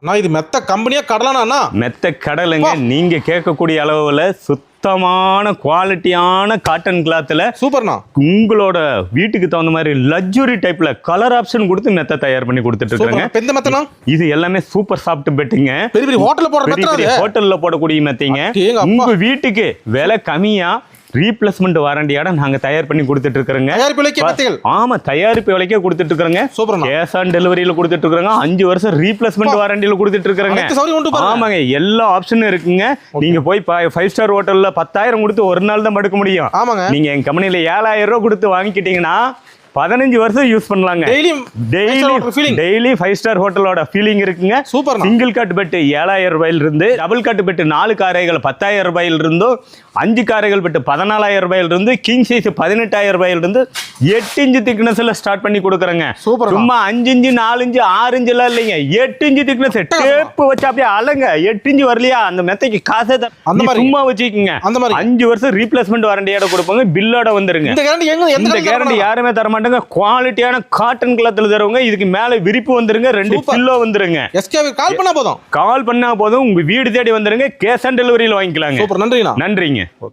நான் இது மெத்த கம்பெனியா கடலானா? மெத்த கடலுங்க. நீங்க கேட்கக்கூடிய அளவுல சுத்தமான குவாலிட்டியான காட்டன் கிளாத்ல சூப்பர்ண்ணா. உங்களோட வீட்டுக்கு தகுந்த மாதிரி லக்ஸுரி டைப்ல கலர் ஆப்ஷன் கொடுத்து மெத்த தயார் பண்ணி கொடுத்துட்டு இருக்காங்க. எந்த மெத்தனா? இது எல்லாமே சூப்பர் சாஃப்ட் பெட்டுங்க. பெரிய பெரிய ஹோட்டல்ல போடுற மெத்த. ஹோட்டல்ல போடக்கூடிய மெத்தைங்க. உங்க வீட்டுக்கு விலை கம்மியா ரீப்ளேஸ்மெண்ட் வாரண்டியோட நாங்க தயார் பண்ணி கொடுத்துட்டு இருக்கோங்க. தயாரிப்பு விலைக்கே மெத்தைகள். ஆமா, தயாரிப்பு விலைக்கே கொடுத்துட்டு இருக்கோங்க. சூப்பர்ண்ணா. கேஷ் ஆன் டெலிவரியில கொடுத்துட்டு இருக்கோங்க. 5 வருஷம் ரீப்ளேஸ்மெண்ட் வாரண்டியில கொடுத்துட்டு இருக்கோங்க. ஆமாங்க, எல்லா ஆப்ஷனும் இருக்குங்க. நீங்க போய் 5 ஸ்டார் ஹோட்டல்ல 10,000 கொடுத்து ஒரு நாள் தான் படுக்க முடியும். ஆமாங்க. நீங்க எங்க கம்பெனில 7,000 ரூபாய் கொடுத்து வாங்கிக்கிட்டீங்கன்னா 15 வருஷம் யூஸ் பண்ணலாங்க. டெய்லி 5 ஸ்டார் ஹோட்டலோட ஃபீலிங் இருக்குங்க. சூப்பர். சிங்கிள் கட் பெட் 7,000 ரூபாயில இருந்து, டபுள் கட் பெட் 4 காரைகள் 10,000 ரூபாயில இருந்து, 5 காரைகள் பெட் 14,000 ரூபாயில இருந்து, கிங் சைஸ் 18,000 ரூபாயில இருந்து 8 இன்ச் திக்னஸ்ல ஸ்டார்ட் பண்ணி கொடுக்குறேங்க. சும்மா 5 இன்ச் 4 இன்ச் 6 இன்ச் எல்லாம் இல்லைங்க. 8 இன்ச் திக்னஸ் டேப் வச்சு அப்படியே அலங்க. 8 இன்ச் வரலையா அந்த மெத்தைக்கு காசே சும்மா வச்சுக்கோங்க. 5 வருஷம் ரீப்ளேஸ்மெண்ட் வாரண்டியோட கொடுப்பாங்க. பில்லோட வந்துருங்க. இந்த கேரண்டி யாருமே தர மாட்டாங்க. குவாலிட்டியான காட்டன் கிளாத்ல தருவாங்க. இதுக்கு மேல விரிப்பு வந்துருங்க. 2 பில்லோ வந்துருங்க. கால் பண்ணா போதும் உங்க வீடு தேடி வந்துருங்க. கேஷ் ஆன் டெலிவரியில வாங்கிக்கலாங்க. நன்றிங்க. நன்றிங்க.